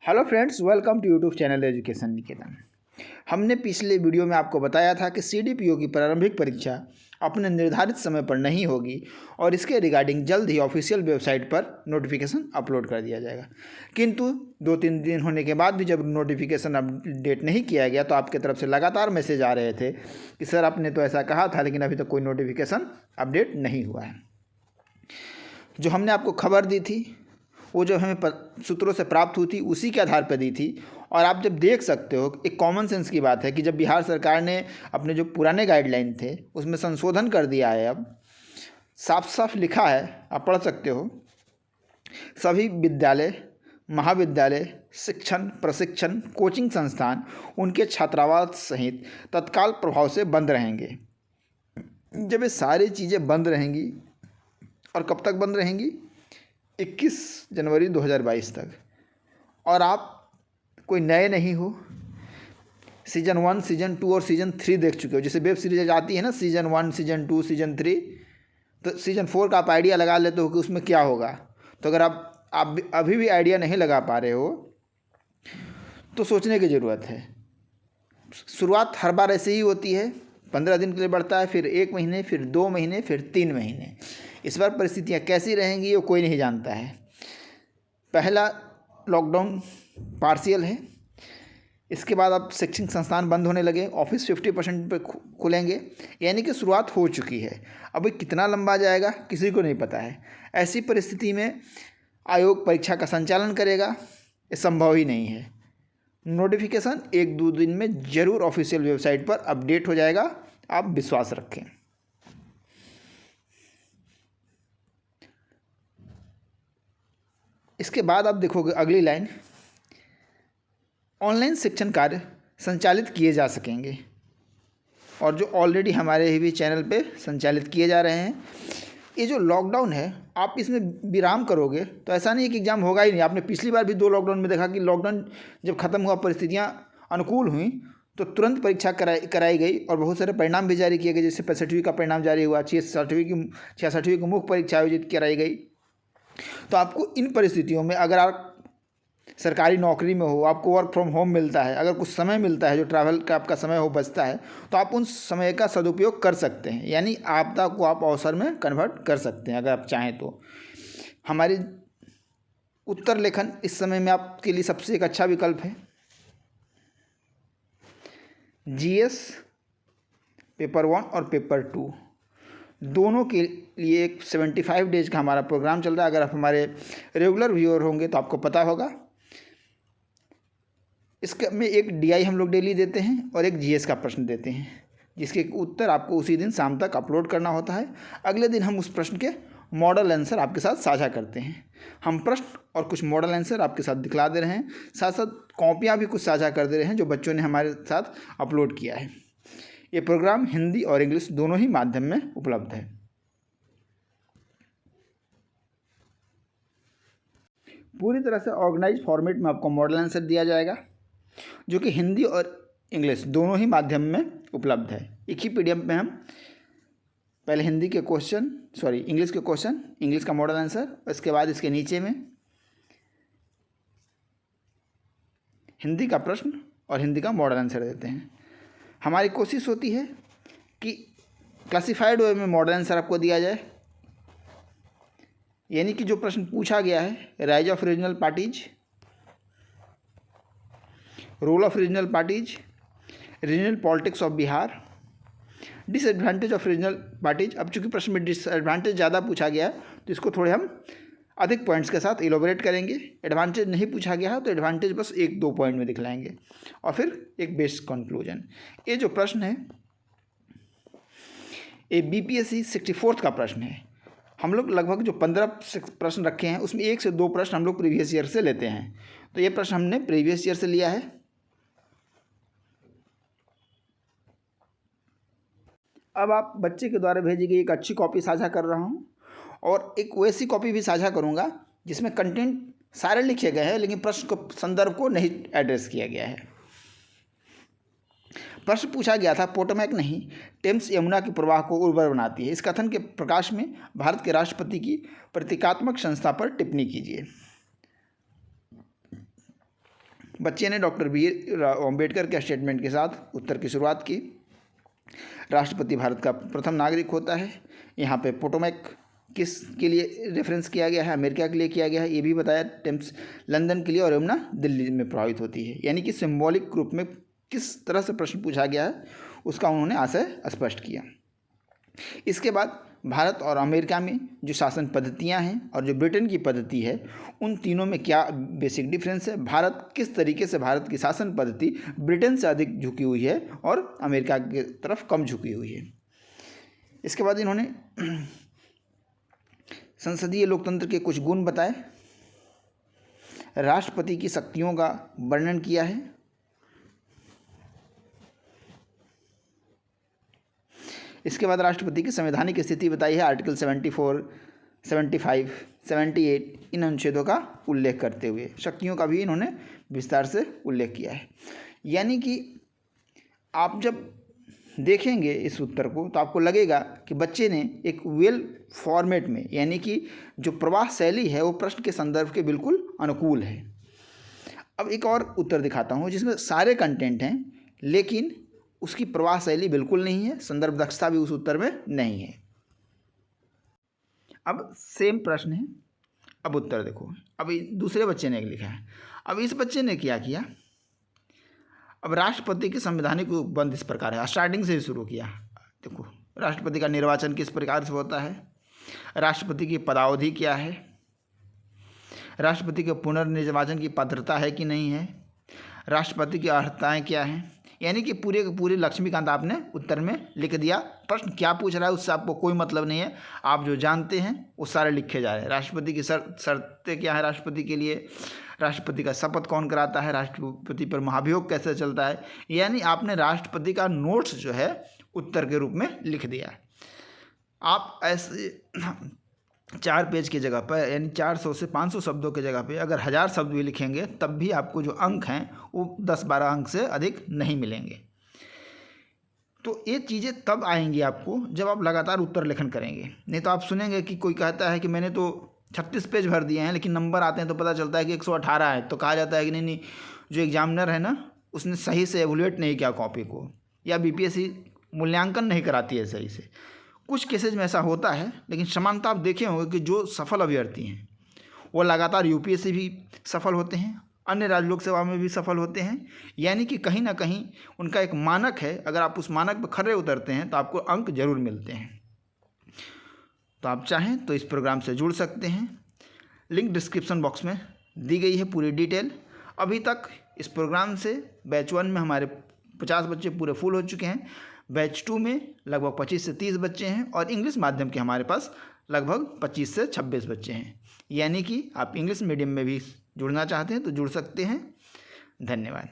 Hello friends, welcome to YouTube channel education Niketan. हमने पिछले video में आपको बताया था कि सीडीपीओ की प्रारंभिक परीक्षा अपने निर्धारित समय पर नहीं होगी और इसके रिगार्डिंग जल्द ही ऑफिशियल वेबसाइट पर नोटिफिकेशन अपलोड कर दिया जाएगा। किंतु 2-3 दिन होने के बाद भी जब नोटिफिकेशन अपडेट नहीं किया गया तो आपके तरफ से लगातार मैसेज आ रहे थे कि सर आपने तो ऐसा कहा था, लेकिन अभी तक कोई नोटिफिकेशन अपडेट नहीं हुआ है। जो हमने आपको खबर दी थी वो जो हमें सूत्रों से प्राप्त हुई थी उसी के आधार पर दी थी। और आप जब देख सकते हो, एक कॉमन सेंस की बात है कि जब बिहार सरकार ने अपने जो पुराने गाइडलाइन थे उसमें संशोधन कर दिया है, अब साफ साफ लिखा है, आप पढ़ सकते हो, सभी विद्यालय, महाविद्यालय, शिक्षण, प्रशिक्षण, कोचिंग संस्थान उनके छात्रावास सहित तत्काल प्रभाव से बंद रहेंगे। जब ये सारी चीज़ें बंद रहेंगी, और कब तक बंद रहेंगी? 21 जनवरी 2022 तक। और आप कोई नए नहीं हो, सीजन 1, सीजन 2 और सीजन 3 देख चुके हो। जैसे वेब सीरीज आती है ना, सीजन 1, सीजन 2, सीजन 3, तो सीजन 4 का आप आइडिया लगा लेते हो कि उसमें क्या होगा। तो अगर आप अभी भी आइडिया नहीं लगा पा रहे हो तो सोचने की ज़रूरत है। शुरुआत हर बार ऐसे ही होती है, 15 दिन के लिए बढ़ता है, फिर 1 महीने, फिर 2 महीने, फिर 3 महीने। इस बार परिस्थितियाँ कैसी रहेंगी ये कोई नहीं जानता है। पहला लॉकडाउन पार्शियल है, इसके बाद अब शैक्षणिक संस्थान बंद होने लगे, ऑफिस 50% पे खुलेंगे, यानी कि शुरुआत हो चुकी है। अब कितना लंबा जाएगा किसी को नहीं पता है। ऐसी परिस्थिति में आयोग परीक्षा का संचालन करेगा, ये संभव ही नहीं है। नोटिफिकेशन 1-2 दिन में ज़रूर ऑफिशियल वेबसाइट पर अपडेट हो जाएगा, आप विश्वास रखें। इसके बाद आप देखोगे अगली लाइन, ऑनलाइन शिक्षण कार्य संचालित किए जा सकेंगे, और जो ऑलरेडी हमारे भी चैनल पे संचालित किए जा रहे हैं। ये जो लॉकडाउन है, आप इसमें विराम करोगे तो ऐसा नहीं है कि एग्ज़ाम होगा ही नहीं। आपने पिछली बार भी 2 लॉकडाउन में देखा कि लॉकडाउन जब ख़त्म हुआ, परिस्थितियाँ अनुकूल हुई तो तुरंत परीक्षा कराई गई और बहुत सारे परिणाम भी जारी किए गए। जैसे 65वीं का परिणाम जारी हुआ, 66वीं की मुख्य परीक्षा आयोजित कराई गई। तो आपको इन परिस्थितियों में, अगर आप सरकारी नौकरी में हो, आपको वर्क फ्रॉम होम मिलता है, अगर कुछ समय मिलता है, जो ट्रैवल का आपका समय हो बचता है, तो आप उन समय का सदुपयोग कर सकते हैं। यानी आपदा को आप अवसर में कन्वर्ट कर सकते हैं अगर आप चाहें तो। हमारी उत्तर लेखन इस समय में आपके लिए सबसे एक अच्छा विकल्प है। जीएस पेपर 1 और पेपर 2 दोनों के लिए एक 75 डेज का हमारा प्रोग्राम चल रहा है। अगर आप हमारे रेगुलर व्यूअर होंगे तो आपको पता होगा। इसके में एक डीआई हम लोग डेली देते हैं और एक जीएस का प्रश्न देते हैं, जिसके उत्तर आपको उसी दिन शाम तक अपलोड करना होता है। अगले दिन हम उस प्रश्न के मॉडल आंसर आपके साथ साझा करते हैं। हम प्रश्न और कुछ मॉडल आंसर आपके साथ दिखला दे रहे हैं, साथ साथ कॉपियाँ भी कुछ साझा कर दे रहे हैं जो बच्चों ने हमारे साथ अपलोड किया है। ये प्रोग्राम हिंदी और इंग्लिश दोनों ही माध्यम में उपलब्ध है। पूरी तरह से ऑर्गेनाइज फॉर्मेट में आपको मॉडल आंसर दिया जाएगा, जो कि हिंदी और इंग्लिश दोनों ही माध्यम में उपलब्ध है। एक ही पीडीएफ में हम पहले हिंदी के क्वेश्चन, इंग्लिश के क्वेश्चन, इंग्लिश का मॉडल आंसर, उसके बाद इसके नीचे में हिंदी का प्रश्न और हिंदी का मॉडल आंसर देते हैं। हमारी कोशिश होती है कि क्लासिफाइड वे में मॉडल आंसर आपको दिया जाए, यानी कि जो प्रश्न पूछा गया है, rise of regional parties, role of regional parties, regional politics of Bihar, disadvantage of regional parties. अब चूंकि प्रश्न में डिसएडवांटेज ज़्यादा पूछा गया है तो इसको थोड़े हम अधिक पॉइंट्स के साथ इलोबरेट करेंगे। एडवांटेज नहीं पूछा गया है तो एडवांटेज बस 1-2 पॉइंट में दिखलाएंगे, और फिर एक बेस्ट कंक्लूजन। ये जो प्रश्न है ये बीपीएससी 64th का प्रश्न है। हम लोग लगभग जो 15 प्रश्न रखे हैं उसमें 1 से 2 प्रश्न हम लोग प्रीवियस ईयर से लेते हैं। तो ये प्रश्न हमने प्रीवियस ईयर से लिया है। अब आप बच्चे के द्वारा भेजी गई एक अच्छी कॉपी साझा कर रहा हूँ, और एक वैसी कॉपी भी साझा करूँगा जिसमें कंटेंट सारे लिखे गए हैं लेकिन प्रश्न को, संदर्भ को नहीं एड्रेस किया गया है। प्रश्न पूछा गया था, पोटोमैक नहीं, टेम्स यमुना के प्रवाह को उर्वर बनाती है। इस कथन के प्रकाश में भारत के राष्ट्रपति की प्रतीकात्मक संस्था पर टिप्पणी कीजिए। बच्चे ने डॉक्टर बी अम्बेडकर के स्टेटमेंट के साथ उत्तर की शुरुआत की। राष्ट्रपति भारत का प्रथम नागरिक होता है। यहाँ पे पोटोमैक किस के लिए रेफरेंस किया गया है, अमेरिका के लिए किया गया है, ये भी बताया। टेम्स लंदन के लिए और यमुना दिल्ली में प्रभावित होती है। यानी कि सिंबॉलिक रूप में किस तरह से प्रश्न पूछा गया है उसका उन्होंने आशय स्पष्ट किया। इसके बाद भारत और अमेरिका में जो शासन पद्धतियां हैं और जो ब्रिटेन की पद्धति है, उन तीनों में क्या बेसिक डिफरेंस है, भारत किस तरीके से भारत की शासन पद्धति ब्रिटेन से अधिक झुकी हुई है और अमेरिका की तरफ कम झुकी हुई है। इसके बाद इन्होंने संसदीय लोकतंत्र के कुछ गुण बताए, राष्ट्रपति की शक्तियों का वर्णन किया है, इसके बाद राष्ट्रपति की संवैधानिक स्थिति बताई है। आर्टिकल 74, 75, 78 इन अनुच्छेदों का उल्लेख करते हुए शक्तियों का भी इन्होंने विस्तार से उल्लेख किया है। यानी कि आप जब देखेंगे इस उत्तर को तो आपको लगेगा कि बच्चे ने एक वेल फॉर्मेट में, यानी कि जो प्रवाह शैली है वो प्रश्न के संदर्भ के बिल्कुल अनुकूल है। अब एक और उत्तर दिखाता हूँ जिसमें सारे कंटेंट हैं लेकिन उसकी प्रवाह शैली बिल्कुल नहीं है, संदर्भ दक्षता भी उस उत्तर में नहीं है। अब सेम प्रश्न है, अब उत्तर देखो। अब दूसरे बच्चे ने लिखा है। अब इस बच्चे ने क्या किया, अब राष्ट्रपति के संवैधानिक उपबंध इस प्रकार है, स्टार्टिंग से ही शुरू किया। देखो, राष्ट्रपति का निर्वाचन किस प्रकार से होता है, राष्ट्रपति की पदावधि क्या है, राष्ट्रपति के पुनर्निर्वाचन की पात्रता है कि नहीं है, राष्ट्रपति की अर्हताएँ क्या हैं। यानी कि पूरे के पूरे लक्ष्मीकांत आपने उत्तर में लिख दिया। प्रश्न क्या पूछ रहा है उससे आपको कोई मतलब नहीं है, आप जो जानते हैं वो सारे लिखे जा रहे हैं। राष्ट्रपति की शर्तें क्या है राष्ट्रपति के लिए, राष्ट्रपति का शपथ कौन कराता है, राष्ट्रपति पर महाभियोग कैसे चलता है। यानी आपने राष्ट्रपति का नोट्स जो है उत्तर के रूप में लिख दिया है। आप ऐसे 4 पेज की जगह पर, यानी 400 से 500 शब्दों की जगह पे अगर 1000 शब्द भी लिखेंगे तब भी आपको जो अंक हैं वो 10-12 अंक से अधिक नहीं मिलेंगे। तो ये चीज़ें तब आएंगी आपको जब आप लगातार उत्तर लेखन करेंगे। नहीं तो आप सुनेंगे कि कोई कहता है कि मैंने तो 36 पेज भर दिए हैं लेकिन नंबर आते हैं तो पता चलता है कि 118 है, तो कहा जाता है कि नहीं जो एग्जामिनर है ना उसने सही से एवोल्यूएट नहीं किया कॉपी को, या बीपीएससी मूल्यांकन नहीं कराती है सही से। कुछ केसेज में ऐसा होता है, लेकिन समानता आप देखे होंगे कि जो सफल अभ्यर्थी हैं वो लगातार यूपीएससी भी सफल होते हैं, अन्य राज्य लोक सेवा में भी सफल होते हैं। यानी कि कहीं ना कहीं उनका एक मानक है, अगर आप उस मानक पर खरे उतरते हैं तो आपको अंक जरूर मिलते हैं। तो आप चाहें तो इस प्रोग्राम से जुड़ सकते हैं, लिंक डिस्क्रिप्शन बॉक्स में दी गई है पूरी डिटेल। अभी तक इस प्रोग्राम से बैच 1 में हमारे 50 बच्चे पूरे फुल हो चुके हैं, बैच 2 में लगभग 25 से 30 बच्चे हैं और इंग्लिश माध्यम के हमारे पास लगभग 25 से 26 बच्चे हैं। यानी कि आप इंग्लिश मीडियम में भी जुड़ना चाहते हैं तो जुड़ सकते हैं। धन्यवाद।